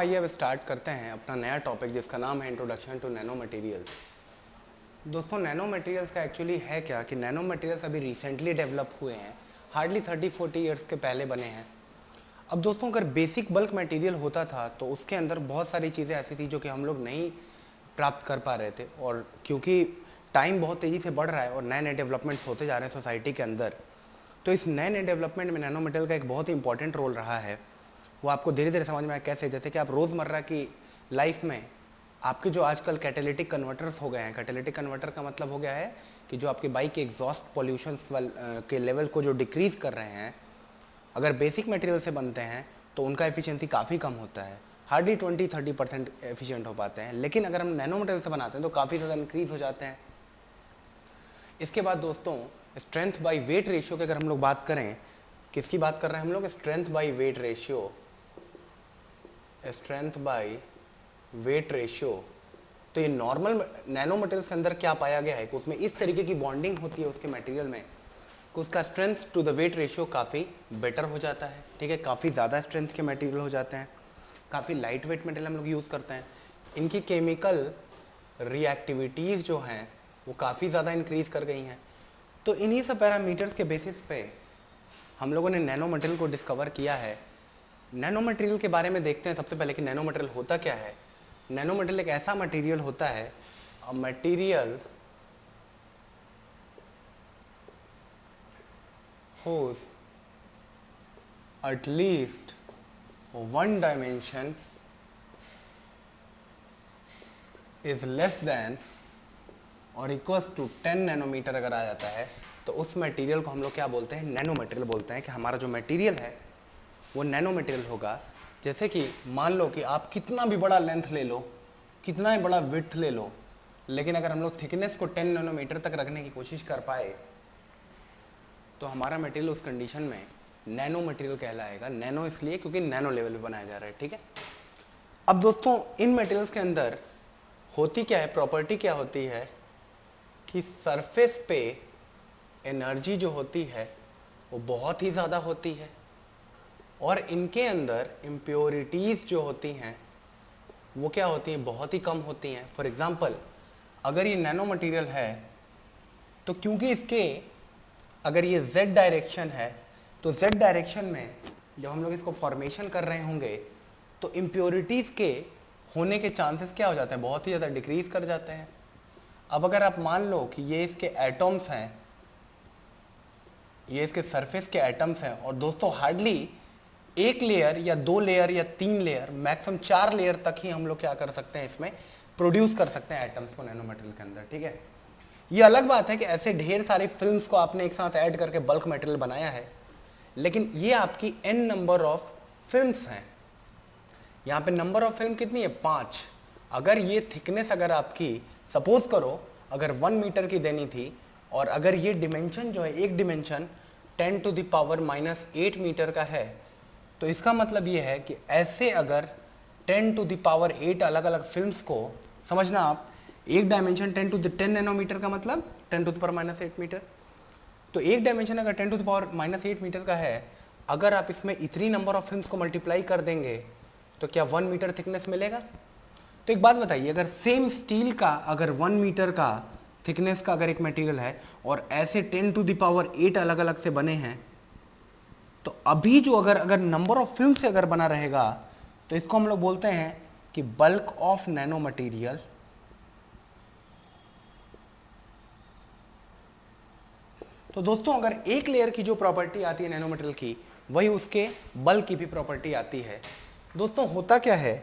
आइए अब स्टार्ट करते हैं अपना नया टॉपिक जिसका नाम है इंट्रोडक्शन टू नैनो मटेरियल्स। दोस्तों नैनो मटेरियल्स का एक्चुअली है क्या कि नैनो मटेरियल्स अभी रिसेंटली डेवलप हुए हैं, हार्डली 30-40 ईयर्स के पहले बने हैं। अब दोस्तों अगर बेसिक बल्क मटेरियल होता था तो उसके अंदर बहुत सारी चीज़ें ऐसी थी जो कि हम लोग नहीं प्राप्त कर पा रहे थे, और क्योंकि टाइम बहुत तेज़ी से बढ़ रहा है और नए नए डेवलपमेंट्स होते जा रहे हैं सोसाइटी के अंदर, तो इस नए नए डेवलपमेंट में नैनो मटेरियल का एक बहुत ही इंपॉर्टेंट रोल रहा है। वो आपको धीरे धीरे समझ में आया कैसे, जैसे कि आप रोज़मर्रा की लाइफ में आपके जो आजकल कैटेलिटिक कन्वर्टर्स हो गए हैं, कैटेलिटिक कन्वर्टर का मतलब हो गया है कि जो आपके बाइक के एग्जॉस्ट पॉल्यूशन के लेवल को जो डिक्रीज़ कर रहे हैं, अगर बेसिक मटेरियल से बनते हैं तो उनका एफिशिएंसी काफ़ी कम होता है, हार्डली 20-30% एफिशिएंट हो पाते हैं। लेकिन अगर हम नैनो मटेरियल से बनाते हैं तो काफ़ी ज़्यादा इंक्रीज़ हो जाते हैं। इसके बाद दोस्तों स्ट्रेंथ बाय वेट रेशियो की अगर हम लोग बात करें, किसकी बात कर रहे हैं हम लोग? Strength by weight ratio, strength by weight ratio. तो ये नॉर्मल नैनो मटेरियल के अंदर क्या पाया गया है कि उसमें इस तरीके की बॉन्डिंग होती है उसके मटेरियल में कि उसका strength to the weight ratio काफ़ी बेटर हो जाता है। ठीक है, काफ़ी ज़्यादा स्ट्रेंथ के मटेरियल हो जाते हैं, काफ़ी लाइट वेट मटेरियल हम लोग यूज़ करते हैं। इनकी केमिकल रिएक्टिविटीज़ जो हैं वो काफ़ी ज़्यादा इंक्रीज़ कर गई हैं। तो इन्हीं सब पैरामीटर्स के बेसिस पे हम लोगों ने नैनो मटेरियल को डिस्कवर किया है। नैनो मटेरियल के बारे में देखते हैं सबसे पहले कि नैनो मटेरियल होता क्या है। नैनो मटेरियल एक ऐसा मटेरियल होता है, a material whose at least one dimension is less than और इक्वल्स टू 10 नैनोमीटर अगर आ जाता है तो उस मटेरियल को हम लोग क्या बोलते हैं? नैनो मटेरियल बोलते हैं। कि हमारा जो मटेरियल है वो नैनो मटेरियल होगा। जैसे कि मान लो कि आप कितना भी बड़ा लेंथ ले लो, कितना ही बड़ा विड्थ ले लो, लेकिन अगर हम लोग थिकनेस को 10 नैनोमीटर तक रखने की कोशिश कर पाए तो हमारा मटेरियल उस कंडीशन में नैनो मटेरियल कहलाएगा। नैनो इसलिए क्योंकि नैनो लेवल पे बनाया जा रहा है। ठीक है, अब दोस्तों इन मटेरियल्स के अंदर होती क्या है, प्रॉपर्टी क्या होती है कि सरफेस पे एनर्जी जो होती है वो बहुत ही ज़्यादा होती है और इनके अंदर इम्प्योरिटीज़ जो होती हैं वो क्या होती हैं? बहुत ही कम होती हैं। फॉर एग्ज़ाम्पल अगर ये नैनो मटेरियल है तो क्योंकि इसके अगर ये z डायरेक्शन है तो z डायरेक्शन में जब हम लोग इसको फॉर्मेशन कर रहे होंगे तो इम्प्योरिटीज़ के होने के चांसेस क्या हो जाते हैं? बहुत ही ज़्यादा डिक्रीज़ कर जाते हैं। अब अगर आप मान लो कि ये इसके एटम्स हैं, ये इसके सरफेस के एटम्स हैं, और दोस्तों हार्डली एक लेयर या 2 लेयर या 3 लेयर, मैक्सिमम 4 लेयर तक ही हम लोग क्या कर सकते हैं, इसमें प्रोड्यूस कर सकते हैं एटम्स को नैनो मटेरियल के अंदर। ठीक है, ये अलग बात है कि ऐसे ढेर सारी फिल्म्स को आपने एक साथ ऐड करके बल्क मटेरियल बनाया है, लेकिन ये आपकी n नंबर ऑफ फिल्म्स हैं। यहाँ पे नंबर ऑफ फिल्म कितनी है? 5। अगर ये थिकनेस अगर आपकी सपोज करो अगर 1 मीटर की देनी थी और अगर ये डिमेंशन जो है, एक डिमेंशन 10⁻⁸ मीटर का है, तो इसका मतलब ये है कि ऐसे अगर 10⁸ अलग अलग फिल्म्स को समझना आप, एक डायमेंशन 10 नैनोमीटर का मतलब 10⁻⁸ मीटर, तो एक डायमेंशन अगर 10⁻⁸ मीटर का है, अगर आप इसमें इतनी नंबर ऑफ फिल्म्स को मल्टीप्लाई कर देंगे तो क्या 1 मीटर थिकनेस मिलेगा? तो एक बात बताइए, अगर सेम स्टील का अगर 1 मीटर का थिकनेस का अगर एक मटेरियल है और ऐसे 10⁸ अलग अलग से बने हैं, तो अभी जो अगर नंबर ऑफ फिल्म से अगर बना रहेगा तो इसको हम लोग बोलते हैं कि बल्क ऑफ नैनो मटेरियल। तो दोस्तों अगर एक लेयर की जो प्रॉपर्टी आती है नैनो मटेरियल की, वही उसके बल्क की भी प्रॉपर्टी आती है। दोस्तों होता क्या है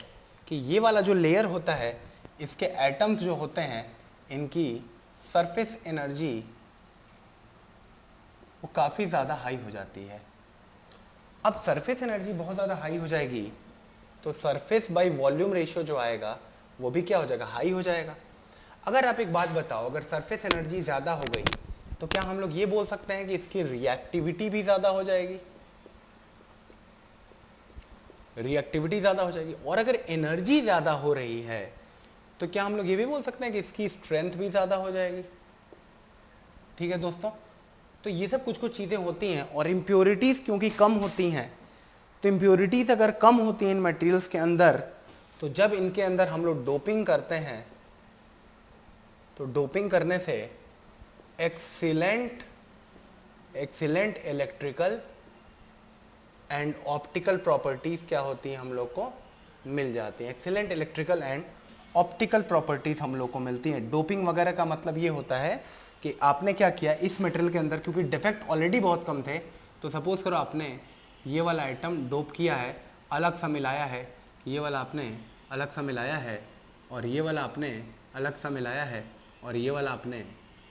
कि ये वाला जो लेयर होता है, इसके एटम्स जो होते हैं, इनकी सरफेस एनर्जी वो काफ़ी ज़्यादा हाई हो जाती है। अब सरफेस एनर्जी बहुत ज़्यादा हाई हो जाएगी तो सरफेस बाय वॉल्यूम रेशियो जो आएगा वो भी क्या हो जाएगा? हाई हो जाएगा। अगर आप एक बात बताओ, अगर सरफेस एनर्जी ज़्यादा हो गई तो क्या हम लोग ये बोल सकते हैं कि इसकी रिएक्टिविटी भी ज़्यादा हो जाएगी? रिएक्टिविटी ज़्यादा हो जाएगी। और अगर एनर्जी ज़्यादा हो रही है तो क्या हम लोग ये भी बोल सकते हैं कि इसकी स्ट्रेंथ भी ज़्यादा हो जाएगी? ठीक है दोस्तों, तो ये सब कुछ कुछ चीज़ें होती हैं। और इम्प्योरिटीज़ क्योंकि कम होती हैं, तो इम्प्योरिटीज़ अगर कम होती हैं इन मटेरियल्स के अंदर तो जब इनके अंदर हम लोग डोपिंग करते हैं तो डोपिंग करने से excellent electrical and optical properties क्या होती हैं हम लोग को मिल जाती हैं। Excellent electrical and optical properties हम लोग को मिलती हैं। डोपिंग वगैरह का मतलब ये होता है कि आपने क्या किया इस मटेरियल के अंदर, क्योंकि डिफेक्ट ऑलरेडी बहुत कम थे, तो सपोज करो आपने ये वाला आइटम डोप किया है, अलग सा मिलाया है, ये वाला आपने अलग सा मिलाया है, और ये वाला आपने अलग सा मिलाया है, और ये वाला आपने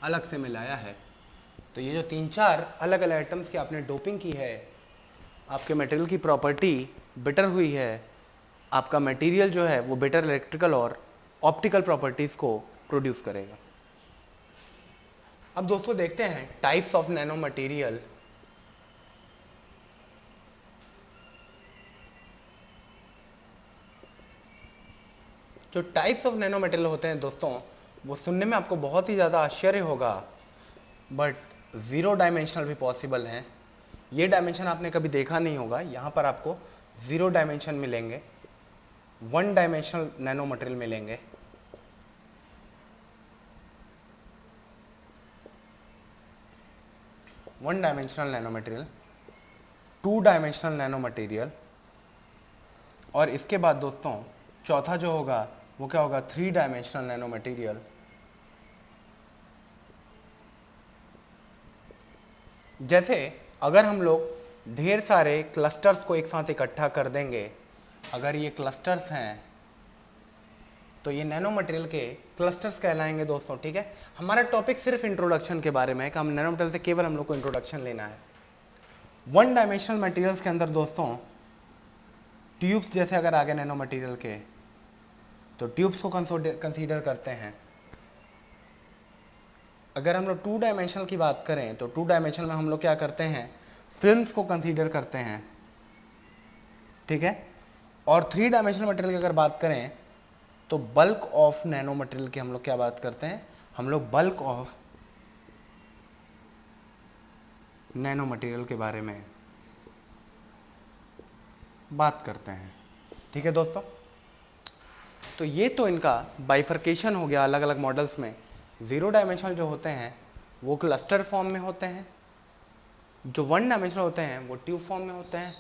अलग से मिलाया है। तो ये जो 3-4 अलग अलग आइटम्स की आपने डोपिंग की है, आपके मटेरियल की प्रॉपर्टी बेटर हुई है, आपका मटेरियल जो है वो बेटर इलेक्ट्रिकल और ऑप्टिकल प्रॉपर्टीज़ को प्रोड्यूस करेगा। अब दोस्तों देखते हैं टाइप्स ऑफ नैनो मटेरियल। जो टाइप्स ऑफ नैनो मटेरियल होते हैं दोस्तों, वो सुनने में आपको बहुत ही ज़्यादा आश्चर्य होगा, बट 0 डायमेंशनल भी पॉसिबल हैं। ये डायमेंशन आपने कभी देखा नहीं होगा, यहाँ पर आपको 0 डायमेंशन मिलेंगे, 1 डायमेंशनल नैनो मटेरियल मिलेंगे। One dimensional nano material, 2 dimensional nano material, और इसके बाद दोस्तों चौथा जो होगा वो क्या होगा, 3 डायमेंशनल नैनो मटेरियल। जैसे अगर हम लोग ढेर सारे क्लस्टर्स को एक साथ इकट्ठा कर देंगे, अगर ये क्लस्टर्स हैं तो ये नैनो मटेरियल के क्लस्टर्स कहलाएंगे दोस्तों। ठीक है, हमारा टॉपिक सिर्फ इंट्रोडक्शन के बारे में है कि हम नैनो मटेरियल से केवल हम लोग को इंट्रोडक्शन लेना है। 1 डायमेंशनल मटेरियल्स के अंदर दोस्तों ट्यूब्स जैसे अगर आ गए नैनो मटेरियल के, तो ट्यूब्स को कंसीडर करते हैं। अगर हम लोग 2 डायमेंशनल की बात करें तो 2 डायमेंशनल में हम लोग क्या करते हैं, फिल्म्स को कंसीडर करते हैं। ठीक है, और 3 डायमेंशनल मटेरियल की अगर बात करें तो बल्क ऑफ नैनो मटेरियल की हम लोग क्या बात करते हैं, हम लोग बल्क ऑफ नैनो मटेरियल के बारे में बात करते हैं। ठीक है दोस्तों, तो ये तो इनका बाइफर्केशन हो गया अलग अलग मॉडल्स में। 0 डायमेंशनल जो होते हैं वो क्लस्टर फॉर्म में होते हैं, जो 1 डायमेंशनल होते हैं वो ट्यूब फॉर्म में होते हैं,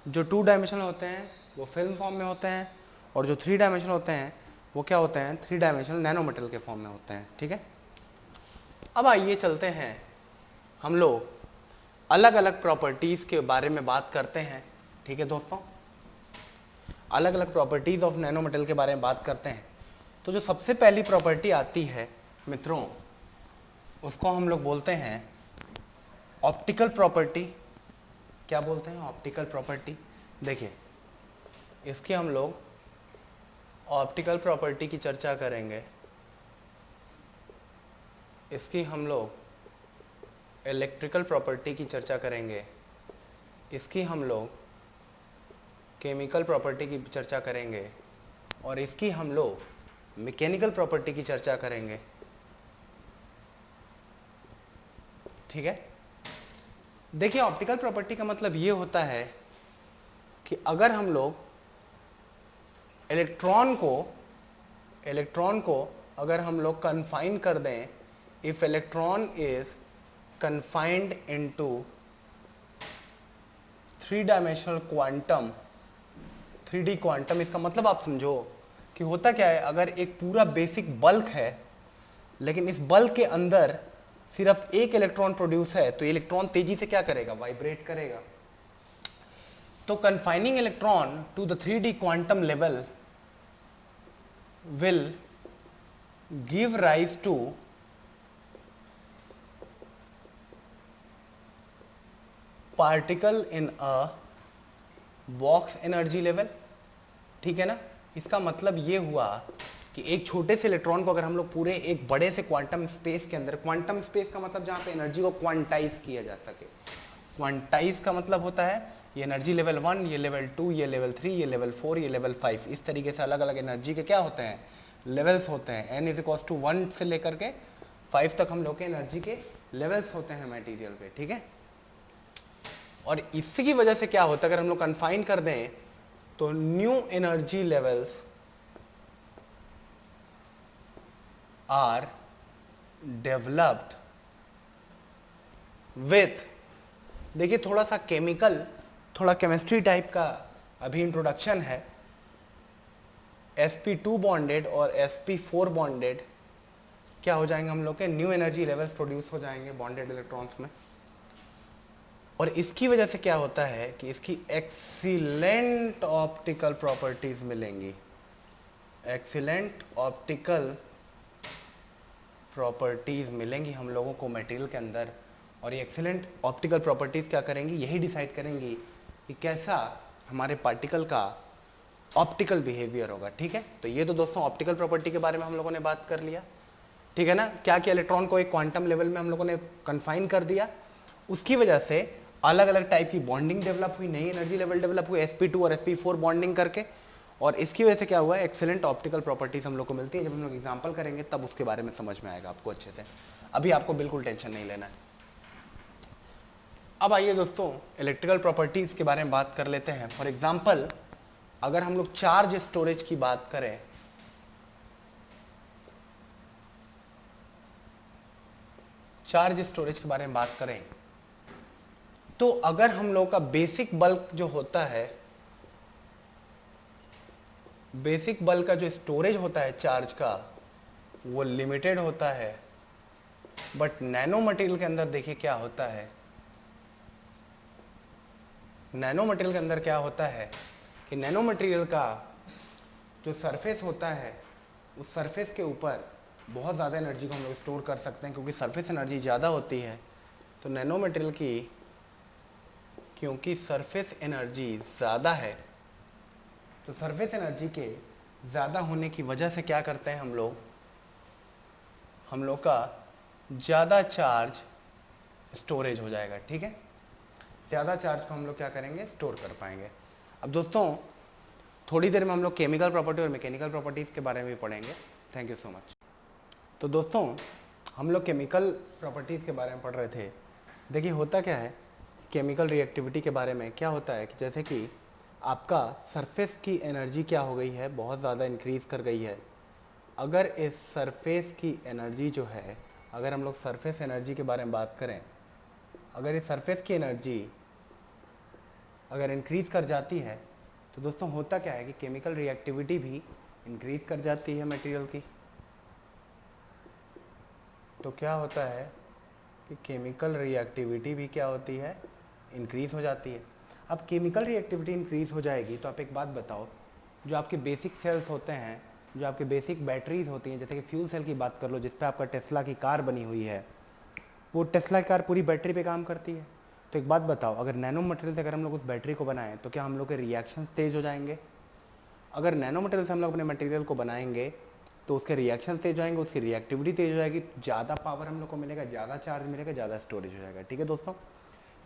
जो 2 डायमेंशनल होते हैं वो फिल्म फॉर्म में होते हैं, और जो 3 डायमेंशनल होते हैं वो क्या होते हैं, 3 डायमेंशनल नैनो मटेरियल के फॉर्म में होते हैं। ठीक है, अब आइए चलते हैं हम लोग अलग अलग प्रॉपर्टीज़ के बारे में बात करते हैं। ठीक है दोस्तों, अलग अलग प्रॉपर्टीज़ ऑफ नैनो मटेरियल के बारे में बात करते हैं। तो जो सबसे पहली प्रॉपर्टी आती है मित्रों, उसको हम लोग बोलते हैं ऑप्टिकल प्रॉपर्टी। क्या बोलते हैं, ऑप्टिकल प्रॉपर्टी। देखिए, इसकी हम लोग ऑप्टिकल प्रॉपर्टी की चर्चा करेंगे, इसकी हम लोग इलेक्ट्रिकल प्रॉपर्टी की चर्चा करेंगे, इसकी हम लोग केमिकल प्रॉपर्टी की चर्चा करेंगे, और इसकी हम लोग मैकेनिकल प्रॉपर्टी की चर्चा करेंगे। ठीक है, देखिए ऑप्टिकल प्रॉपर्टी का मतलब ये होता है कि अगर हम लोग इलेक्ट्रॉन को अगर हम लोग कन्फाइन कर दें, if electron is confined into 3 dimensional quantum, 3D quantum, इसका मतलब आप समझो कि होता क्या है, अगर एक पूरा बेसिक बल्क है लेकिन इस बल्क के अंदर सिर्फ एक इलेक्ट्रॉन प्रोड्यूस है, तो इलेक्ट्रॉन तेजी से क्या करेगा, वाइब्रेट करेगा। तो confining electron to the 3D quantum level will give rise to particle in a box energy level। ठीक है ना, इसका मतलब ये हुआ कि एक छोटे से इलेक्ट्रॉन को अगर हम लोग पूरे एक बड़े से क्वांटम स्पेस के अंदर, क्वांटम स्पेस का मतलब जहाँ पे एनर्जी को क्वांटाइज किया जा सके, क्वांटाइज का मतलब होता है ये एनर्जी लेवल 1, ये लेवल 2, ये लेवल 3, ये लेवल 4, ये लेवल 5, इस तरीके से अलग अलग एनर्जी के क्या होते हैं, लेवल्स होते हैं। n इज इक्वल टू 1 से लेकर के 5 तक हम लोग के एनर्जी के लेवल्स होते हैं मटेरियल पे। ठीक है, और इसी की वजह से क्या होता है, अगर हम लोग कन्फाइन कर दें तो new energy levels are developed with, देखिए थोड़ा सा केमिकल, थोड़ा केमिस्ट्री टाइप का अभी इंट्रोडक्शन है। sp2 बॉन्डेड और sp4 बॉन्डेड क्या हो जाएंगे हम लोग के, न्यू एनर्जी लेवल्स प्रोड्यूस हो जाएंगे बॉन्डेड इलेक्ट्रॉन्स में। और इसकी वजह से क्या होता है कि इसकी एक्सीलेंट ऑप्टिकल प्रॉपर्टीज मिलेंगी, एक्सीलेंट ऑप्टिकल प्रॉपर्टीज मिलेंगी हम लोगों को मटेरियल के अंदर। और ये एक्सीलेंट ऑप्टिकल प्रॉपर्टीज क्या करेंगी, यही डिसाइड करेंगी कि कैसा हमारे पार्टिकल का ऑप्टिकल बिहेवियर होगा। ठीक है, तो ये तो दोस्तों ऑप्टिकल प्रॉपर्टी के बारे में हम लोगों ने बात कर लिया। ठीक है ना, क्या कि इलेक्ट्रॉन को एक क्वांटम लेवल में हम लोगों ने कन्फाइन कर दिया, उसकी वजह से अलग अलग टाइप की बॉन्डिंग डेवलप हुई, नई एनर्जी लेवल डेवलप हुई sp2 और sp4 बॉन्डिंग करके। और इसकी वजह से क्या हुआ, एक्सीलेंट ऑप्टिकल प्रॉपर्टीज हम लोग को मिलती है। जब हम लोग एग्जांपल करेंगे तब उसके बारे में समझ में आएगा आपको अच्छे से, अभी आपको बिल्कुल टेंशन नहीं लेना है। अब आइए दोस्तों इलेक्ट्रिकल प्रॉपर्टीज के बारे में बात कर लेते हैं। फॉर एग्जांपल अगर हम लोग चार्ज स्टोरेज की बात करें, चार्ज स्टोरेज के बारे में बात करें तो अगर हम लोग का बेसिक बल्क जो होता है, बेसिक बल्क का जो स्टोरेज होता है चार्ज का, वो लिमिटेड होता है। बट नैनो मटेरियल के अंदर देखिए क्या होता है, नैनो मटेरियल के अंदर क्या होता है कि नैनो मटेरियल का जो सरफेस होता है, उस सरफेस के ऊपर बहुत ज़्यादा एनर्जी को हम लोग स्टोर कर सकते हैं। क्योंकि सरफेस एनर्जी ज़्यादा होती है तो नैनो मटेरियल की, क्योंकि सरफेस एनर्जी ज़्यादा है तो सरफेस एनर्जी के ज़्यादा होने की वजह से क्या करते हैं हम लोग का ज़्यादा चार्ज स्टोरेज हो जाएगा। ठीक है, ज़्यादा चार्ज को हम लोग क्या करेंगे, स्टोर कर पाएंगे। अब दोस्तों थोड़ी देर में हम लोग केमिकल प्रॉपर्टी और मैकेनिकल प्रॉपर्टीज़ के बारे में भी पढ़ेंगे। Thank you so much. तो दोस्तों हम लोग केमिकल प्रॉपर्टीज़ के बारे में पढ़ रहे थे। देखिए होता क्या है, केमिकल रिएक्टिविटी के बारे में क्या होता है कि जैसे कि आपका सरफेस की एनर्जी क्या हो गई है, बहुत ज़्यादा इंक्रीज़ कर गई है। अगर इस सरफेस की एनर्जी जो है, अगर हम लोग सरफेस एनर्जी के बारे में बात करें, अगर इस सरफेस की एनर्जी अगर इंक्रीज़ कर जाती है तो दोस्तों होता क्या है कि केमिकल रिएक्टिविटी भी इंक्रीज़ कर जाती है मटेरियल की। तो क्या होता है कि केमिकल रिएक्टिविटी भी क्या होती है, इंक्रीज़ हो जाती है। अब केमिकल रिएक्टिविटी इंक्रीज़ हो जाएगी तो आप एक बात बताओ, जो आपके बेसिक सेल्स होते हैं, जो आपके बेसिक बैटरीज होती हैं, जैसे कि फ्यूल सेल की बात कर लो जिस पे आपका टेस्ला की कार बनी हुई है, वो टेस्ला की कार पूरी बैटरी पे काम करती है। तो एक बात बताओ, अगर नैनो मटेरियल से अगर हम लोग उस बैटरी को बनाएं तो क्या हम लोग के रिएक्शन तेज़ हो जाएंगे? अगर नैनो मटेरियल से हम लोग अपने मटेरियल को बनाएंगे तो उसके रिएक्शन तेज हो जाएंगे, उसकी रिएक्टिविटी तेज हो जाएगी, ज़्यादा पावर हम लोग को मिलेगा, ज़्यादा चार्ज मिलेगा, ज़्यादा स्टोरेज हो जाएगा। ठीक है दोस्तों,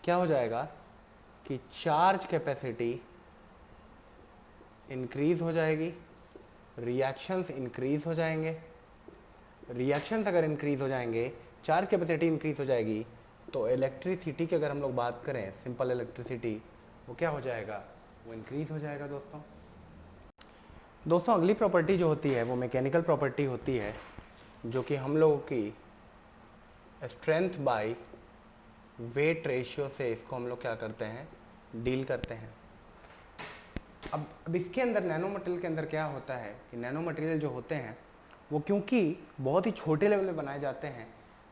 क्या हो जाएगा कि चार्ज कैपेसिटी इंक्रीज़ हो जाएगी, रिएक्शंस इंक्रीज़ हो जाएंगे। रिएक्शंस अगर इंक्रीज़ हो जाएंगे, चार्ज कैपेसिटी इंक्रीज़ हो जाएगी, तो इलेक्ट्रिसिटी की अगर हम लोग बात करें, सिंपल इलेक्ट्रिसिटी, वो क्या हो जाएगा, वो इंक्रीज़ हो जाएगा। दोस्तों अगली प्रॉपर्टी जो होती है वो मैकेनिकल प्रॉपर्टी होती है, जो कि हम लोगों की स्ट्रेंथ बाय वेट रेशियो से इसको हम लोग क्या करते हैं, डील करते हैं। अब इसके अंदर नैनो मटेरियल के अंदर क्या होता है कि नैनो मटेरियल जो होते हैं वो क्योंकि बहुत ही छोटे लेवल में बनाए जाते हैं,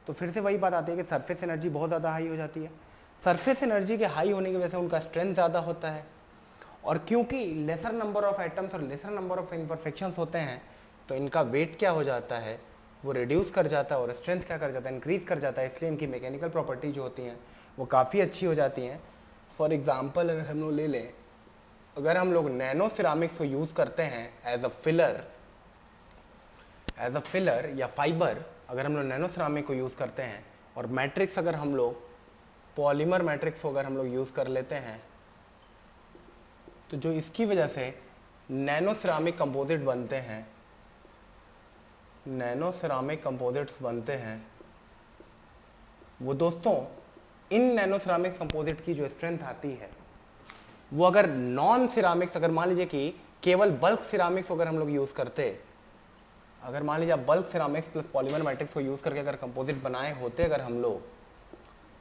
तो फिर से वही बात आती है कि सरफेस एनर्जी बहुत ज़्यादा हाई हो जाती है। सरफेस एनर्जी के हाई होने की वजह से उनका स्ट्रेंथ ज़्यादा होता है, और क्योंकि लेसर नंबर ऑफ एटम्स और लेसर नंबर ऑफ इम्परफेक्शंस होते हैं तो इनका वेट क्या हो जाता है, वो रिड्यूस कर जाता है और स्ट्रेंथ क्या कर जाता है, इंक्रीज़ कर जाता है। इसलिए इनकी मैकेनिकल प्रॉपर्टी जो होती हैं वो काफ़ी अच्छी हो जाती हैं। फॉर एग्जांपल अगर हम लोग ले लें, अगर हम लोग नैनो सिरामिक्स को यूज़ करते हैं एज अ फिलर या फाइबर, अगर हम लोग नैनो सिरामिक को यूज़ करते हैं, और मैट्रिक्स अगर हम लोग पॉलीमर मैट्रिक्स को अगर हम लोग यूज़ कर लेते हैं, तो जो इसकी वजह से नैनो सिरामिक कंपोजिट बनते हैं, नैनो सिरामिक कंपोजिट्स बनते हैं, वो दोस्तों इन नैनो सिरामिक कंपोजिट की जो स्ट्रेंथ आती है वो अगर नॉन सिरामिक्स, अगर मान लीजिए कि केवल बल्क सिरामिक्स अगर हम लोग यूज़ करते, अगर मान लीजिए आप bulk ceramics plus polymer matrix को यूज़ करके अगर कंपोजिट बनाए होते अगर हम लोग,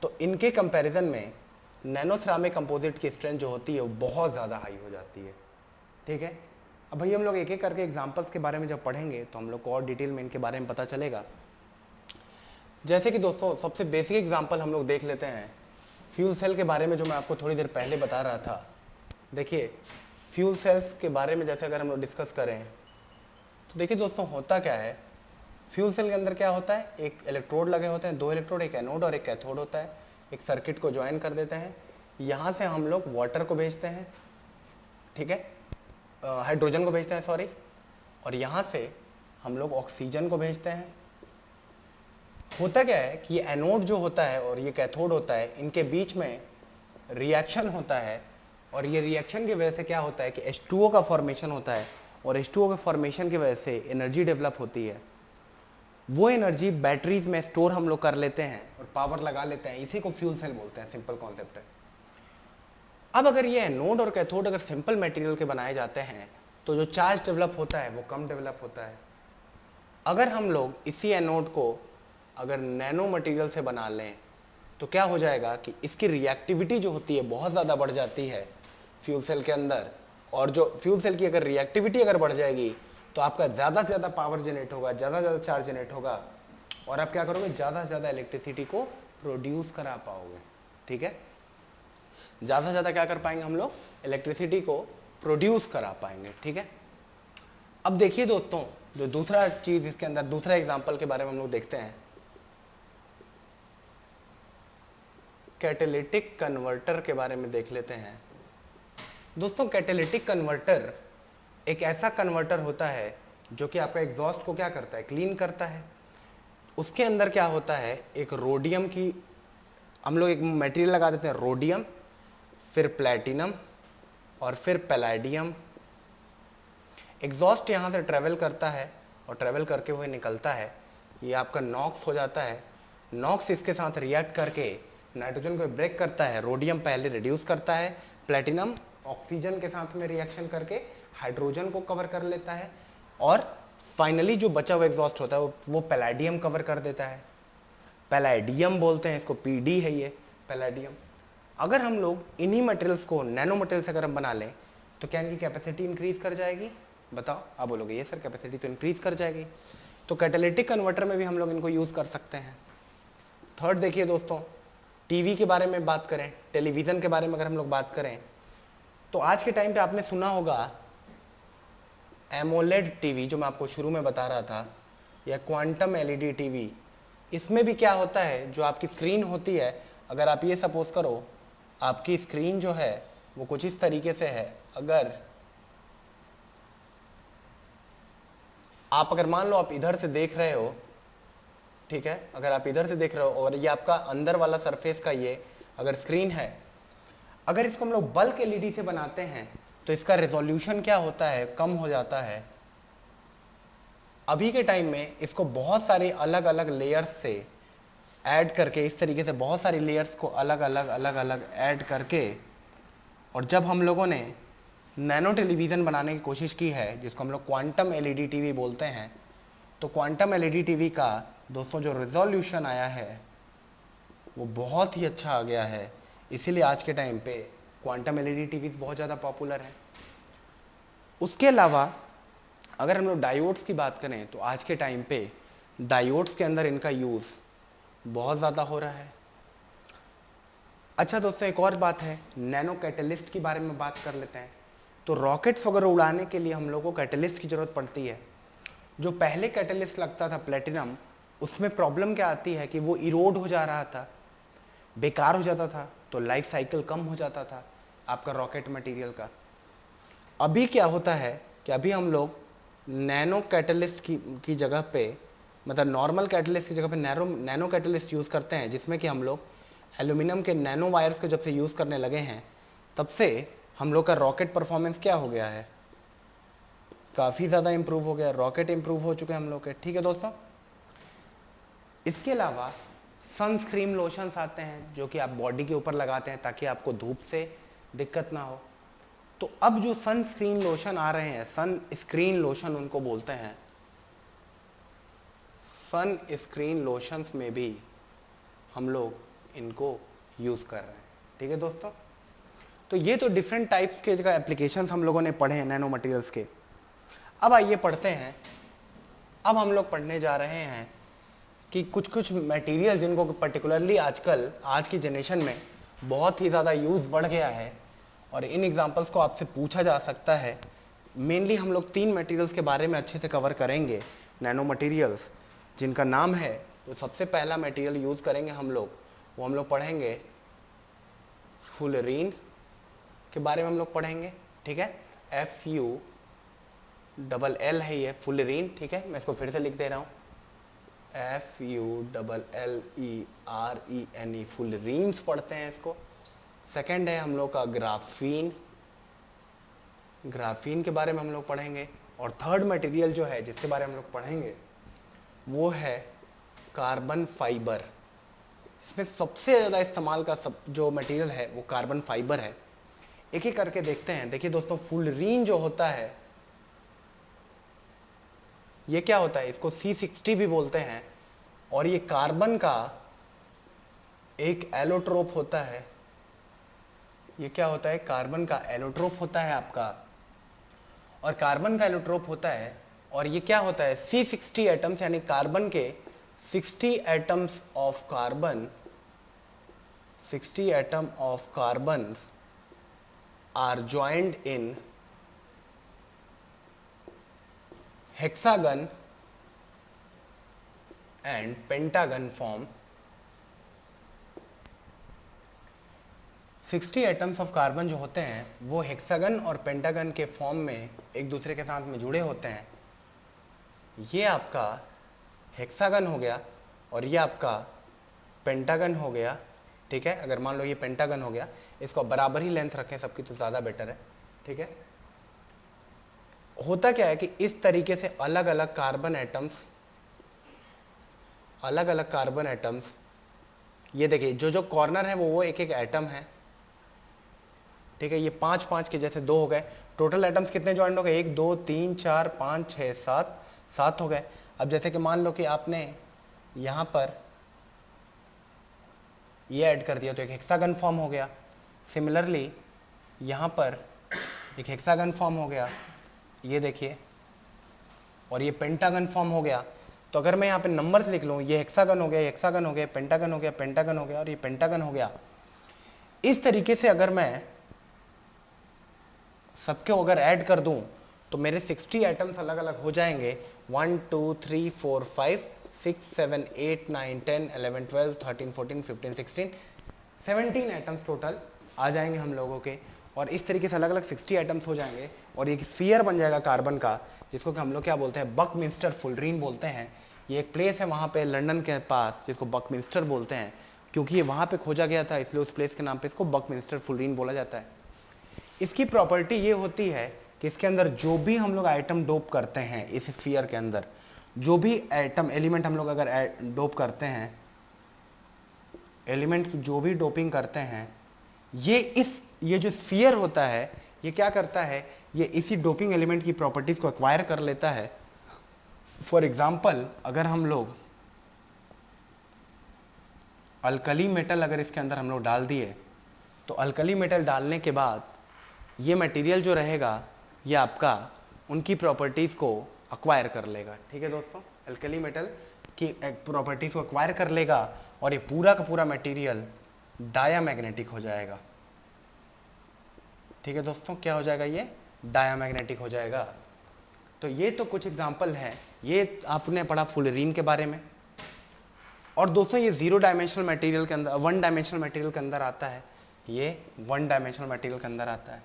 तो इनके कंपैरिजन में nano ceramic composite key strength जो होती है वो बहुत ज़्यादा हाई हो जाती है। ठीक है, अब भाई हम लोग एक एक करके एग्जांपल्स के बारे में जब पढ़ेंगे तो हम लोग को और डिटेल में इनके बारे में पता चलेगा। जैसे कि दोस्तों सबसे बेसिक एग्जांपल हम लोग देख लेते हैं फ्यूल सेल के बारे में, जो मैं आपको थोड़ी देर पहले बता रहा था। देखिए फ्यूल सेल्स के बारे में जैसे अगर हम लोग डिस्कस करें तो देखिए दोस्तों होता क्या है, फ्यूल सेल के अंदर क्या होता है, एक इलेक्ट्रोड लगे होते हैं, 2 इलेक्ट्रोड, एक एनोड और एक कैथोड होता है। एक सर्किट को ज्वाइन कर देते हैं, यहाँ से हम लोग वाटर को भेजते हैं, ठीक है, हाइड्रोजन को भेजते हैं सॉरी, और यहाँ से हम लोग ऑक्सीजन को भेजते हैं। होता क्या है कि ये एनोड जो होता है और ये कैथोड होता है, इनके बीच में रिएक्शन होता है, और ये रिएक्शन की वजह से क्या होता है कि H2O का फॉर्मेशन होता है, और H2O के फॉर्मेशन की वजह से एनर्जी डेवलप होती है। वो एनर्जी बैटरीज में स्टोर हम लोग कर लेते हैं और पावर लगा लेते हैं, इसी को फ्यूल सेल बोलते हैं। सिंपल कॉन्सेप्ट है। अब अगर ये एनोड और कैथोड अगर सिंपल मटेरियल के बनाए जाते हैं तो जो चार्ज डेवलप होता है वो कम डेवलप होता है। अगर हम लोग इसी एनोड को अगर नैनो मटेरियल से बना लें तो क्या हो जाएगा कि इसकी रिएक्टिविटी जो होती है बहुत ज़्यादा बढ़ जाती है फ्यूल सेल के अंदर, और जो फ्यूल सेल की अगर रिएक्टिविटी अगर बढ़ जाएगी तो आपका ज़्यादा से ज़्यादा पावर जनरेट होगा, ज़्यादा से ज़्यादा चार्ज जनरेट होगा, और आप क्या करोगे, ज़्यादा से ज़्यादा इलेक्ट्रिसिटी को प्रोड्यूस करा पाओगे। ठीक है, ज़्यादा से ज़्यादा क्या कर पाएंगे हम लोग, इलेक्ट्रिसिटी को प्रोड्यूस करा पाएंगे। ठीक है, अब देखिए दोस्तों जो दूसरा चीज़ इसके अंदर, दूसरा एग्जाम्पल के बारे में हम लोग देखते हैं, कैटेलिटिक कन्वर्टर के बारे में देख लेते हैं। दोस्तों कैटेलिटिक कन्वर्टर एक ऐसा कन्वर्टर होता है जो कि आपका एग्जॉस्ट को क्या करता है, क्लीन करता है। उसके अंदर क्या होता है, एक रोडियम की हम लोग एक मटेरियल लगा देते हैं, रोडियम, फिर प्लैटिनम और फिर पैलेडियम। एग्जॉस्ट यहाँ से ट्रेवल करता है और ट्रेवल करके हुए निकलता है, ये आपका नॉक्स हो जाता है। नॉक्स इसके साथ रिएक्ट करके नाइट्रोजन को ब्रेक करता है, रोडियम पहले रिड्यूस करता है, प्लैटिनम ऑक्सीजन के साथ में रिएक्शन करके हाइड्रोजन को कवर कर लेता है, और फाइनली जो बचा हुआ एग्जॉस्ट होता है वो पैलेडियम कवर कर देता है। पैलेडियम बोलते हैं इसको, पीडी है ये पैलेडियम। अगर हम लोग इन्हीं मटेरियल्स को नैनो मटेरियल से अगर हम बना लें तो क्या इनकी कैपेसिटी इंक्रीज कर जाएगी? बताओ, आप बोलोगे ये सर कैपेसिटी तो इंक्रीज कर जाएगी। तो कैटेलिटिक कन्वर्टर में भी हम लोग इनको यूज़ कर सकते हैं। थर्ड देखिए दोस्तों, टीवी के बारे में बात करें, टेलीविज़न के बारे में अगर हम लोग बात करें तो आज के टाइम पे आपने सुना होगा एमोलेड टीवी, जो मैं आपको शुरू में बता रहा था, या क्वांटम एलईडी टीवी। इसमें भी क्या होता है, जो आपकी स्क्रीन होती है, अगर आप ये सपोज करो आपकी स्क्रीन जो है वो कुछ इस तरीके से है, अगर मान लो आप इधर से देख रहे हो, ठीक है, अगर आप इधर से देख रहे हो और ये आपका अंदर वाला सरफेस का ये अगर स्क्रीन है, अगर इसको हम लोग बल्क एलईडी से बनाते हैं तो इसका रेजोल्यूशन क्या होता है, कम हो जाता है। अभी के टाइम में इसको बहुत सारे अलग अलग लेयर्स से ऐड करके, इस तरीके से बहुत सारी लेयर्स को अलग अलग ऐड करके, और जब हम लोगों ने नैनो टेलीविज़न बनाने की कोशिश की है, जिसको हम लोग क्वांटम एलईडी टीवी बोलते हैं, तो क्वांटम एलईडी टीवी का दोस्तों जो रिजोल्यूशन आया है वो बहुत ही अच्छा आ गया है। इसीलिए आज के टाइम पे क्वांटम एलईडी टीवीज़ बहुत ज़्यादा पॉपुलर है। उसके अलावा अगर हम लोग डायोड्स की बात करें तो आज के टाइम पे डायोड्स के अंदर इनका यूज़ बहुत ज़्यादा हो रहा है। अच्छा दोस्तों, एक और बात है, नैनो कैटलिस्ट के बारे में बात कर लेते हैं। तो रॉकेट्स वगैरह उड़ाने के लिए हम लोगों को कैटलिस्ट की ज़रूरत पड़ती है। जो पहले कैटलिस्ट लगता था प्लेटिनम, उसमें प्रॉब्लम क्या आती है कि वो इरोड हो जा रहा था, बेकार हो जाता था, तो लाइफ साइकिल कम हो जाता था आपका रॉकेट मटेरियल का। अभी क्या होता है कि अभी हम लोग नैनो कैटलिस्ट की जगह पे, मतलब नॉर्मल कैटलिस्ट की जगह पे नैनो कैटलिस्ट यूज़ करते हैं, जिसमें कि हम लोग एल्यूमिनियम के नैनो वायर्स को जब से यूज़ करने लगे हैं तब से हम लोग का रॉकेट परफॉर्मेंस क्या हो गया है, काफ़ी ज़्यादा इंप्रूव हो गया, रॉकेट इंप्रूव हो चुके हैं हम लोग के। ठीक है दोस्तों, इसके अलावा सनस्क्रीन लोशंस आते हैं जो कि आप बॉडी के ऊपर लगाते हैं ताकि आपको धूप से दिक्कत ना हो। तो अब जो सन स्क्रीन लोशन आ रहे हैं, सन स्क्रीन लोशन उनको बोलते हैं, सन स्क्रीन लोशंस में भी हम लोग इनको यूज़ कर रहे हैं। ठीक है दोस्तों, तो ये तो डिफरेंट टाइप्स के जगह एप्लीकेशंस हम लोगों ने पढ़े हैं नैनो मटेरियल्स के। अब आइए पढ़ते हैं, अब हम लोग पढ़ने जा रहे हैं कि कुछ कुछ मटेरियल जिनको पर्टिकुलरली आजकल आज की जनरेशन में बहुत ही ज़्यादा यूज़ बढ़ गया है और इन एग्जांपल्स को आपसे पूछा जा सकता है। मेनली हम लोग 3 मटेरियल्स के बारे में अच्छे से कवर करेंगे, नैनो मटेरियल्स जिनका नाम है। तो सबसे पहला मटेरियल यूज़ करेंगे हम लोग, वो हम लोग पढ़ेंगे फुलरीन के बारे में हम लोग पढ़ेंगे। ठीक है, FULL है ये फुलरीन। ठीक है, मैं इसको फिर से लिख दे रहा हूँ, FULLERENE, फुलरीन्स पढ़ते हैं इसको। सेकंड है हम लोग का ग्राफीन, ग्राफीन के बारे में हम लोग पढ़ेंगे। और थर्ड मटेरियल जो है जिसके बारे में हम लोग पढ़ेंगे वो है कार्बन फाइबर। इसमें सबसे ज़्यादा इस्तेमाल का जो मटेरियल है वो कार्बन फाइबर है। एक एक करके देखते हैं। देखिए दोस्तों, फुलरीन जो होता है ये क्या होता है, इसको C60 भी बोलते हैं और ये कार्बन का एक एलोट्रोप होता है। ये क्या होता है, कार्बन का एलोट्रोप होता है आपका, और कार्बन का एलोट्रोप होता है। और ये क्या होता है, C60 एटम्स, यानी कार्बन के 60 atoms of carbon, 60 atom of carbon are joined in hexagon and pentagon form. 60 atoms of carbon जो होते हैं वो हेक्सागन और पेंटागन के फॉर्म में एक दूसरे के साथ में जुड़े होते हैं। ये आपका हेक्सागन हो गया और ये आपका पेंटागन हो गया। ठीक है, अगर मान लो ये पेंटागन हो गया, इसको बराबर ही लेंथ रखें सबकी तो ज़्यादा बेटर है। ठीक है, होता क्या है कि इस तरीके से अलग अलग कार्बन एटम्स, अलग अलग कार्बन एटम्स, ये देखिए जो जो कॉर्नर है वो एक एक एटम है। ठीक है, ये 5 5 के जैसे 2 हो गए। टोटल एटम्स कितने ज्वाइंट हो गए, 1 2 3 4 5 6 7, 7 हो गए। अब जैसे कि मान लो कि आपने यहाँ पर ये ऐड कर दिया तो एक हेक्सागन फॉर्म हो गया। सिमिलरली यहाँ पर एक हेक्सागन फॉर्म हो गया, ये देखिए, और ये पेंटागन फॉर्म हो गया। तो अगर मैं यहाँ पे नंबर्स लिख लूँ, ये हेक्सागन हो गया, हेक्सागन हो गया, पेंटागन हो गया, पेंटागन हो गया और ये पेंटागन हो गया। इस तरीके से अगर मैं सबके अगर ऐड कर दूं तो मेरे 60 एटम्स अलग अलग हो जाएंगे। 1 2 3 4 5 6 7 8 9 10 11 12 13 14 15 16 17 एटम्स टोटल आ जाएंगे हम लोगों के। और इस तरीके से अलग अलग 60 एटम्स हो जाएंगे और एक स्फीयर बन जाएगा कार्बन का, जिसको कि हम लोग क्या बोलते हैं, बकमिंस्टर फुलरीन बोलते हैं। ये एक प्लेस है वहाँ पे लंदन के पास जिसको बकमिंस्टर बोलते हैं, क्योंकि ये वहाँ पे खोजा गया था इसलिए उस प्लेस के नाम पे इसको बकमिंस्टर फुलरीन बोला जाता है। इसकी प्रॉपर्टी ये होती है कि इसके अंदर जो भी हम लोग आइटम डोप करते हैं, इस स्फीयर के अंदर जो भी आइटम एलिमेंट हम लोग अगर डोप करते हैं, एलिमेंट की जो भी डोपिंग करते हैं, ये जो स्फीयर होता है ये क्या करता है, ये इसी डोपिंग एलिमेंट की प्रॉपर्टीज को एक्वायर कर लेता है। फॉर एग्जाम्पल, अगर हम लोग अल्कली मेटल अगर इसके अंदर हम लोग डाल दिए तो अल्कली मेटल डालने के बाद ये मटेरियल जो रहेगा ये आपका उनकी प्रॉपर्टीज़ को एक्वायर कर लेगा। ठीक है दोस्तों, अल्कली मेटल की प्रॉपर्टीज़ को एक्वायर कर लेगा और ये पूरा का पूरा मटेरियल डायामैग्नेटिक हो जाएगा। ठीक है दोस्तों, क्या हो जाएगा, ये डायामैग्नेटिक हो जाएगा। तो ये तो कुछ एग्जांपल हैं, ये आपने पढ़ा फुलरीन के बारे में। और दोस्तों ये 0 डायमेंशनल मटेरियल के अंदर, 1 डायमेंशनल मटेरियल के अंदर आता है, ये 1 डायमेंशनल मटेरियल के अंदर आता है।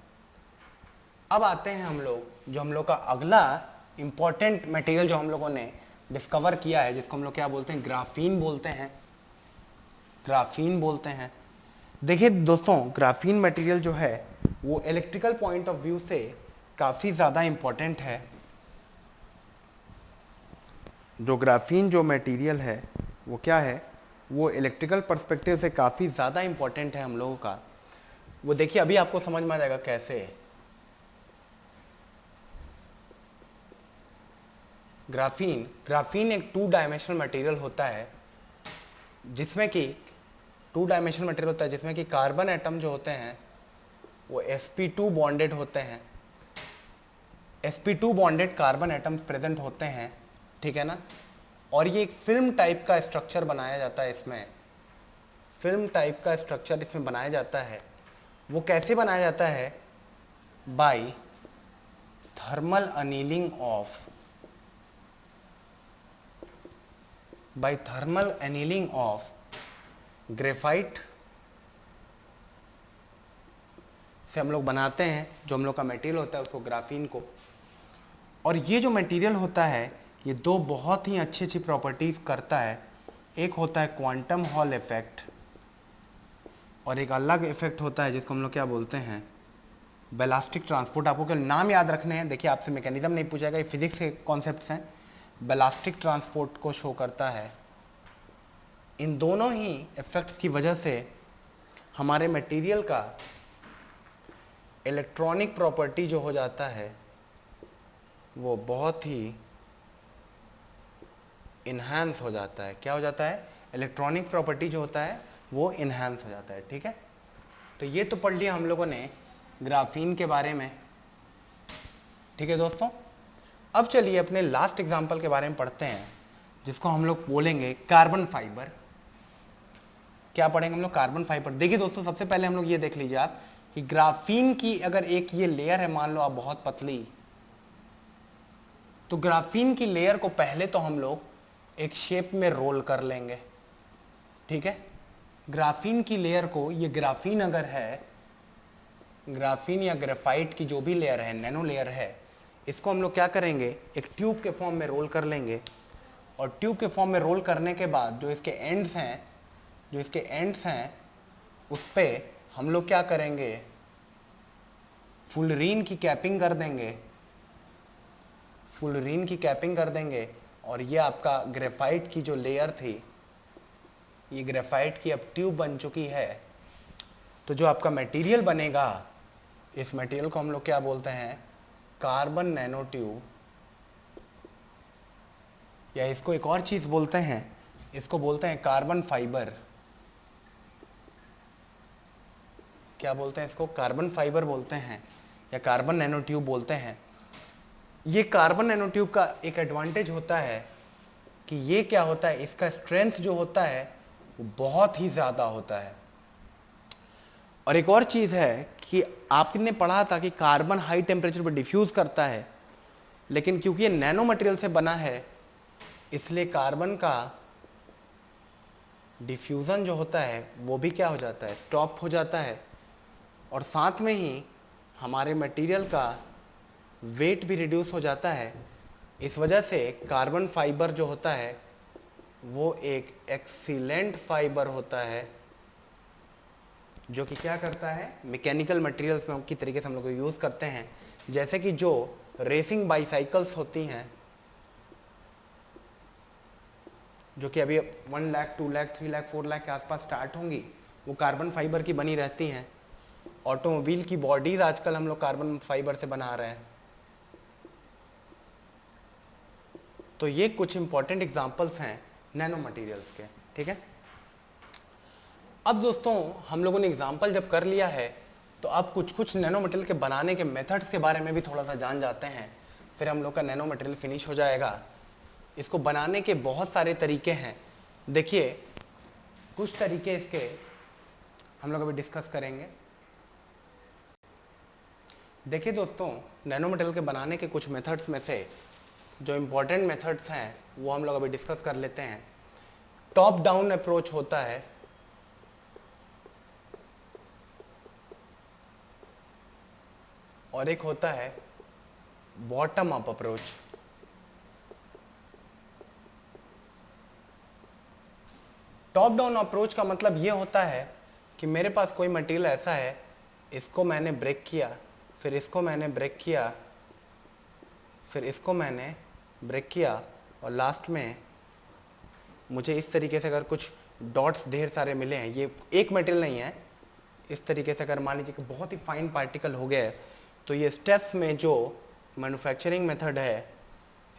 अब आते हैं हम लोग, जो हम लोग का अगला इंपॉर्टेंट मटेरियल जो हम लोगों ने डिस्कवर किया है, जिसको हम लोग क्या बोलते हैं, ग्राफीन बोलते हैं। ग्राफीन बोलते हैं। देखिए दोस्तों, ग्राफीन मटेरियल जो है वो इलेक्ट्रिकल पॉइंट ऑफ व्यू से काफ़ी ज़्यादा इम्पोर्टेंट है। जो ग्राफीन जो मटेरियल है वो क्या है, वो इलेक्ट्रिकल पर्सपेक्टिव से काफ़ी ज़्यादा इम्पोर्टेंट है हम लोगों का। वो देखिए अभी आपको समझ में आ जाएगा कैसे। ग्राफीन एक 2 डायमेंशनल मटेरियल होता है जिसमें कि 2 डायमेंशनल मटेरियल होता है जिसमें कि कार्बन एटम जो होते हैं वो sp2 बॉन्डेड होते हैं। sp2 bonded carbon atoms present होते हैं, ठीक है ना। और ये एक फिल्म टाइप का स्ट्रक्चर बनाया जाता है इसमें, फिल्म टाइप का स्ट्रक्चर इसमें बनाया जाता है। वो कैसे बनाया जाता है? By thermal annealing of graphite से हम लोग बनाते हैं। जो हम लोग का मटेरियल होता है उसको ग्राफीन को। और ये जो मटेरियल होता है ये 2 बहुत ही अच्छी अच्छी प्रॉपर्टीज करता है। एक होता है क्वांटम हॉल इफेक्ट और एक अलग इफेक्ट होता है जिसको हम लोग क्या बोलते हैं? Ballistic transport. आपको केवल नाम याद रखने हैं। देखिए आपसे मैकेनिज्म नहीं पूछा जाएगा, ये फिजिक्स के कॉन्सेप्ट्स हैं। बैलास्टिक ट्रांसपोर्ट को शो करता है। इन दोनों ही इफेक्ट्स की वजह से हमारे मटेरियल का इलेक्ट्रॉनिक प्रॉपर्टी जो हो जाता है वो बहुत ही इन्हांस हो जाता है। क्या हो जाता है? इलेक्ट्रॉनिक प्रॉपर्टी जो होता है वो इन्हांस हो जाता है, ठीक है। तो ये तो पढ़ लिया हम लोगों ने ग्राफीन के बारे में, ठीक है दोस्तों। अब चलिए अपने लास्ट एग्जांपल के बारे में पढ़ते हैं जिसको हम लोग बोलेंगे कार्बन फाइबर। क्या पढ़ेंगे हम लोग? Carbon fibre. देखिए दोस्तों सबसे पहले हम लोग ये देख लीजिए आप कि ग्राफीन की अगर एक ये लेयर है, मान लो आप बहुत पतली, तो ग्राफीन की लेयर को पहले तो हम लोग एक शेप में रोल कर लेंगे, ठीक है। ग्राफीन की लेयर को, ये ग्राफीन अगर है, ग्राफीन या ग्रेफाइट की जो भी लेयर है, नैनो लेयर है, इसको हम लोग क्या करेंगे? एक ट्यूब के फॉर्म में रोल कर लेंगे। और ट्यूब के फॉर्म में रोल करने के बाद जो इसके एंड्स हैं उस पर हम लोग क्या करेंगे? फुलरीन की कैपिंग कर देंगे। और ये आपका ग्रेफाइट की जो लेयर थी, ये ग्रेफाइट की अब ट्यूब बन चुकी है। तो जो आपका मटेरियल बनेगा, इस मटेरियल को हम लोग क्या बोलते हैं? कार्बन नैनो ट्यूब, या इसको एक और चीज बोलते हैं, इसको बोलते हैं कार्बन फाइबर। क्या बोलते हैं इसको? कार्बन फाइबर बोलते हैं या कार्बन नैनो ट्यूब बोलते हैं। ये कार्बन नैनो ट्यूब का एक एडवांटेज होता है कि ये क्या होता है, इसका स्ट्रेंथ जो होता है वो बहुत ही ज़्यादा होता है। और एक और चीज़ है कि आपने पढ़ा था कि कार्बन हाई टेम्परेचर पर डिफ्यूज़ करता है, लेकिन क्योंकि ये नैनो मटेरियल से बना है इसलिए कार्बन का डिफ्यूज़न जो होता है वो भी क्या हो जाता है? स्टॉप हो जाता है। और साथ में ही हमारे मटेरियल का वेट भी रिड्यूस हो जाता है। इस वजह से कार्बन फाइबर जो होता है वो एक एक्सीलेंट फाइबर होता है जो कि क्या करता है? मैकेनिकल मटेरियल्स में की तरीके से हम लोग यूज़ करते हैं। जैसे कि जो रेसिंग बाईसाइकिल्स होती हैं जो कि अभी 1 लाख 2 लाख 3 लाख 4 लाख के आसपास स्टार्ट होंगी, वो कार्बन फाइबर की बनी रहती हैं। ऑटोमोबाइल की बॉडीज आजकल हम लोग कार्बन फाइबर से बना रहे हैं। तो ये कुछ इंपॉर्टेंट एग्जांपल्स हैं नैनो मटेरियल्स के, ठीक है। अब दोस्तों हम लोगों ने एग्जांपल जब कर लिया है तो अब कुछ नैनो मटेरियल के बनाने के मेथड्स के बारे में भी थोड़ा सा जान जाते हैं, फिर हम लोग का नैनो मटेरियल फिनिश हो जाएगा। इसको बनाने के बहुत सारे तरीके हैं। देखिए कुछ तरीके इसके हम लोग अभी डिस्कस करेंगे। देखिए दोस्तों, नैनो मटेरियल के बनाने के कुछ मेथड्स में से जो इम्पोर्टेंट मेथड्स हैं वो हम लोग अभी डिस्कस कर लेते हैं। टॉप डाउन अप्रोच होता है, और एक होता है bottom up approach. Top down approach का मतलब ये होता है कि मेरे पास कोई मटेरियल ऐसा है, इसको मैंने ब्रेक किया, फिर इसको मैंने ब्रेक किया, फिर इसको मैंने ब्रेक किया, और लास्ट में मुझे इस तरीके से अगर कुछ डॉट्स ढेर सारे मिले हैं, ये एक मटेरियल नहीं है, इस तरीके से अगर मान लीजिए कि बहुत ही फाइन पार्टिकल हो गया है, तो ये स्टेप्स में जो मैन्युफैक्चरिंग मेथड है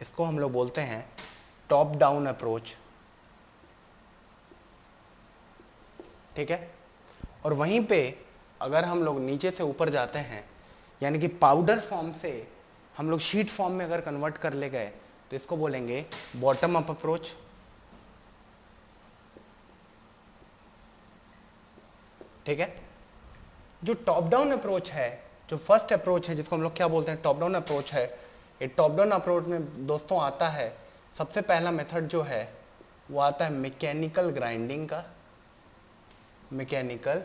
इसको हम लोग बोलते हैं टॉप डाउन अप्रोच, ठीक है। और वहीं पे अगर हम लोग नीचे से ऊपर जाते हैं, यानी कि पाउडर फॉर्म से हम लोग शीट फॉर्म में अगर कन्वर्ट कर ले गए तो इसको बोलेंगे बॉटम अप अप्रोच, ठीक है। जो टॉप डाउन अप्रोच है, जो फर्स्ट अप्रोच है जिसको हम लोग क्या बोलते हैं टॉप डाउन अप्रोच है, ये टॉप डाउन अप्रोच में दोस्तों आता है सबसे पहला मेथड जो है वो आता है मैकेनिकल ग्राइंडिंग का। मैकेनिकल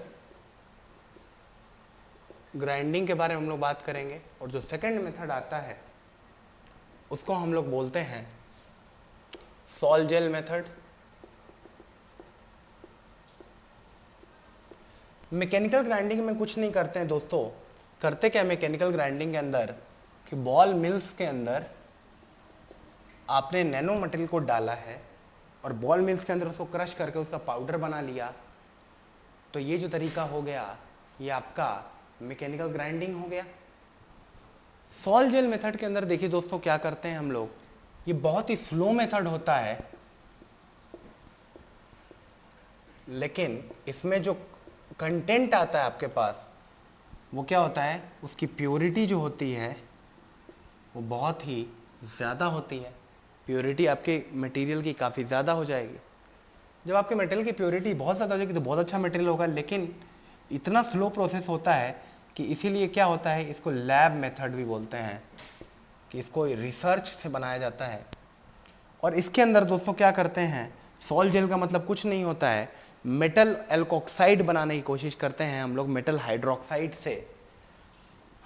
ग्राइंडिंग के बारे में हम लोग बात करेंगे। और जो सेकंड मेथड आता है उसको हम लोग बोलते हैं sol gel method. Mechanical grinding में कुछ नहीं करते हैं दोस्तों, करते क्या मैकेनिकल ग्राइंडिंग के अंदर कि बॉल मिल्स के अंदर आपने नैनो मटेरियल को डाला है और बॉल मिल्स के अंदर उसको क्रश करके उसका पाउडर बना लिया। तो ये जो तरीका हो गया ये आपका मैकेनिकल ग्राइंडिंग हो गया। सॉल जेल मेथड के अंदर देखिए दोस्तों क्या करते हैं हम लोग, ये बहुत ही स्लो मेथड होता है, लेकिन इसमें जो कंटेंट आता है आपके पास वो क्या होता है, उसकी प्योरिटी जो होती है वो बहुत ही ज़्यादा होती है। प्योरिटी आपके मटेरियल की काफ़ी ज़्यादा हो जाएगी। जब आपके मटेरियल की प्योरिटी बहुत ज़्यादा हो जाएगी तो बहुत अच्छा मटेरियल होगा, लेकिन इतना स्लो प्रोसेस होता है कि इसीलिए क्या होता है, इसको लैब मेथड भी बोलते हैं, कि इसको रिसर्च से बनाया जाता है। और इसके अंदर दोस्तों क्या करते हैं, सॉल जेल का मतलब कुछ नहीं होता है, मेटल एल्कोक्साइड बनाने की कोशिश करते हैं हम लोग मेटल हाइड्रोक्साइड से।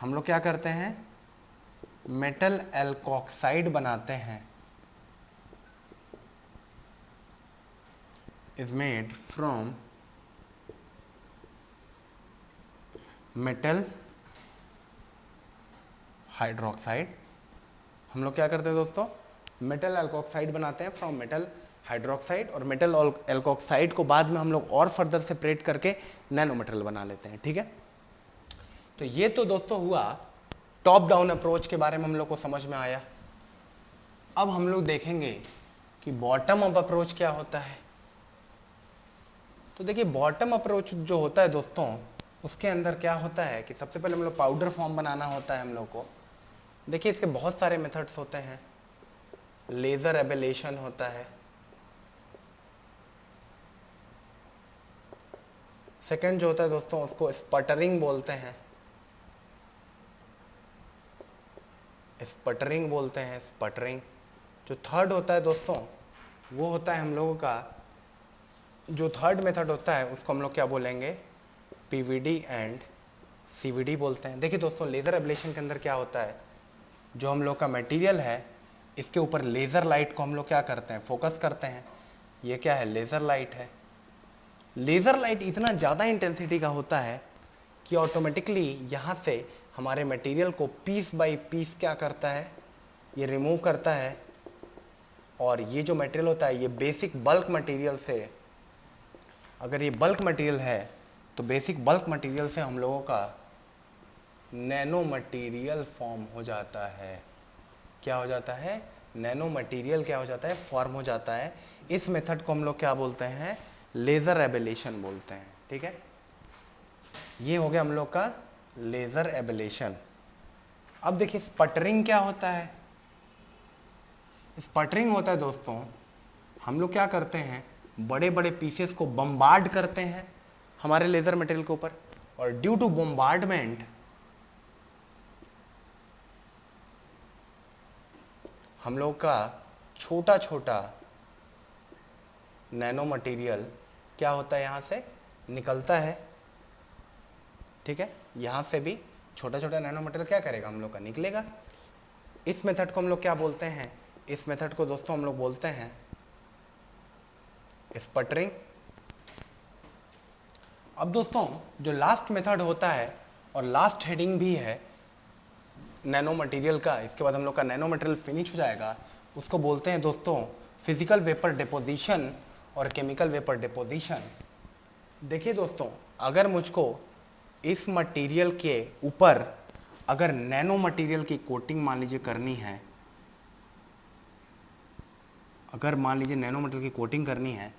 हम लोग क्या करते हैं, मेटल एल्कोक्साइड बनाते हैं, is made from metal hydroxide. हम लोग क्या करते हैं दोस्तों, मेटल एल्कोक्साइड बनाते हैं फ्रॉम मेटल हाइड्रोक्साइड, और मेटल एल्कोक्साइड को बाद में हम लोग और फर्दर सेपरेट करके नैनो मटेरियल बना लेते हैं, ठीक है। तो ये तो दोस्तों हुआ टॉप डाउन अप्रोच के बारे में हम लोग को समझ में आया। अब हम लोग देखेंगे कि बॉटम अप अप्रोच क्या होता है। तो देखिए बॉटम अप्रोच जो होता है दोस्तों, उसके अंदर क्या होता है कि सबसे पहले हम लोग पाउडर फॉर्म बनाना होता है हम लोग को। देखिए इसके बहुत सारे मेथड्स होते हैं, लेज़र एबेलेशन होता है, सेकंड जो होता है दोस्तों उसको स्पटरिंग बोलते हैं, स्पटरिंग बोलते हैं, स्पटरिंग। जो थर्ड होता है दोस्तों वो होता है हम लोगों का, जो थर्ड मेथड होता है उसको हम लोग क्या बोलेंगे, पीवीडी एंड सीवीडी बोलते हैं। देखिए दोस्तों लेज़र एब्लेशन के अंदर क्या होता है, जो हम लोग का मटेरियल है इसके ऊपर लेज़र लाइट को हम लोग क्या करते हैं, फोकस करते हैं। ये क्या है, लेज़र लाइट है। लेज़र लाइट इतना ज़्यादा इंटेंसिटी का होता है कि ऑटोमेटिकली यहाँ से हमारे मटेरियल को पीस बाय पीस क्या करता है, ये रिमूव करता है। और ये जो मटेरियल होता है ये बेसिक बल्क मटेरियल से, अगर ये बल्क मटेरियल है तो बेसिक बल्क मटेरियल से हम लोगों का नैनो मटेरियल फॉर्म हो जाता है। क्या हो जाता है, नैनो मटेरियल क्या हो जाता है, फॉर्म हो जाता है। इस मेथड को हम लोग क्या बोलते हैं, लेज़र एबेलेशन बोलते हैं, ठीक है। ये हो गया हम लोग का लेज़र एबेलेशन। अब देखिए स्पटरिंग क्या होता है। स्पटरिंग होता है दोस्तों, हम लोग क्या करते हैं, बड़े बड़े पीसेस को बम्बार्ड करते हैं हमारे लेज़र मटेरियल के ऊपर, और ड्यू टू बम्बार्डमेंट हम लोग का छोटा छोटा नैनो मटेरियल क्या होता है, यहाँ से निकलता है, ठीक है। यहाँ से भी छोटा छोटा नैनो मटेरियल क्या करेगा, हम लोग का निकलेगा। इस मेथड को हम लोग क्या बोलते हैं, इस मेथड को दोस्तों हम लोग बोलते हैं स्पटरिंग। अब दोस्तों जो लास्ट मेथड होता है और लास्ट हेडिंग भी है नैनो मटेरियल का, इसके बाद हम लोग का नैनो मटेरियल फिनिश हो जाएगा, उसको बोलते हैं दोस्तों फिजिकल वेपर डिपोजिशन और केमिकल वेपर डिपोजिशन। देखिए दोस्तों अगर मुझको इस मटेरियल के ऊपर अगर नैनो मटेरियल की कोटिंग मान लीजिए करनी है, अगर मान लीजिए नैनो मटेरियल की कोटिंग करनी है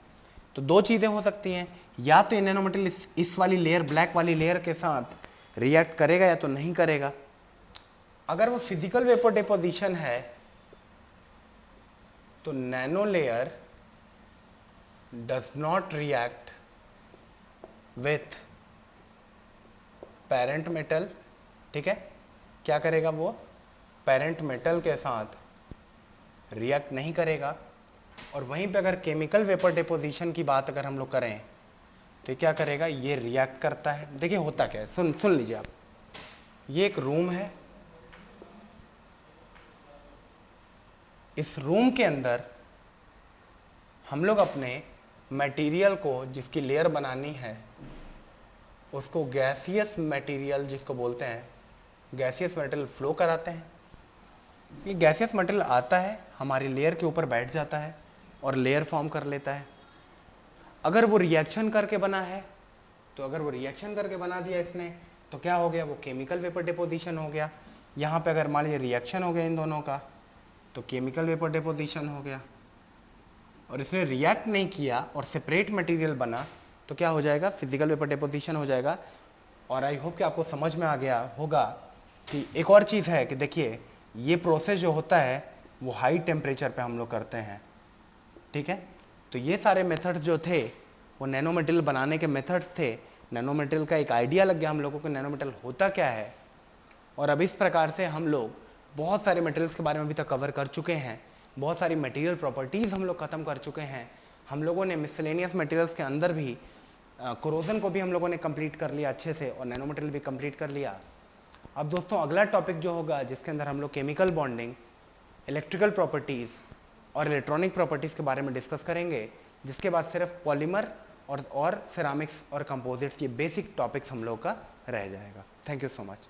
तो दो चीज़ें हो सकती हैं, या तो ये नैनो मटेरियल इस वाली लेयर, ब्लैक वाली लेयर के साथ रिएक्ट करेगा या तो नहीं करेगा। अगर वो फिजिकल वेपर डिपोजिशन है तो nano layer does not react with parent metal, ठीक है। क्या करेगा वो, पेरेंट मेटल के साथ रिएक्ट नहीं करेगा। और वहीं पे अगर केमिकल वेपर डिपोजिशन की बात अगर हम लोग करें तो क्या करेगा, ये रिएक्ट करता है। देखिए होता क्या है, सुन लीजिए आप। ये एक रूम है, इस रूम के अंदर हम लोग अपने मटेरियल को, जिसकी लेयर बनानी है, उसको गैसियस मटेरियल जिसको बोलते हैं, गैसियस मटेरियल फ्लो कराते हैं। ये गैसियस मटेरियल आता है, हमारी लेयर के ऊपर बैठ जाता है और लेयर फॉर्म कर लेता है। अगर वो रिएक्शन करके बना है तो अगर वो रिएक्शन करके बना दिया इसने तो क्या हो गया, वो केमिकल वेपर डिपोजिशन हो गया। यहाँ पे अगर मान लीजिए रिएक्शन हो गया इन दोनों का तो केमिकल वेपर डिपोजिशन हो गया। और इसने रिएक्ट नहीं किया और सेपरेट मटेरियल बना तो क्या हो जाएगा, फिजिकल वेपर डिपोजिशन हो जाएगा। और आई होप कि आपको समझ में आ गया होगा कि एक और चीज़ है कि देखिए ये प्रोसेस जो होता है वो हाई टेम्परेचर पे हम लोग करते हैं, ठीक है। तो ये सारे मेथड जो थे वो नैनो मटेरियल बनाने के मेथड थे। नैनो मटेरियल का एक आइडिया लग गया हम लोगों को, नैनो मटेरियल होता क्या है। और अब इस प्रकार से हम लोग बहुत सारे मटेरियल्स के बारे में अभी तक कवर कर चुके हैं, बहुत सारी मटेरियल प्रॉपर्टीज़ हम लोग ख़त्म कर चुके हैं। हम लोगों ने मिसलेनियस मटेरियल्स के अंदर भी कोरोजन को भी हम लोगों ने कंप्लीट कर लिया अच्छे से, और नैनो मटेरियल भी कंप्लीट कर लिया। अब दोस्तों अगला टॉपिक जो होगा जिसके अंदर हम लोग केमिकल बॉन्डिंग, इलेक्ट्रिकल प्रॉपर्टीज़ और इलेक्ट्रॉनिक प्रॉपर्टीज़ के बारे में डिस्कस करेंगे, जिसके बाद सिर्फ पॉलीमर और सिरामिक्स और कंपोजिट्स, ये बेसिक टॉपिक्स हम लोग का रह जाएगा। Thank you so much.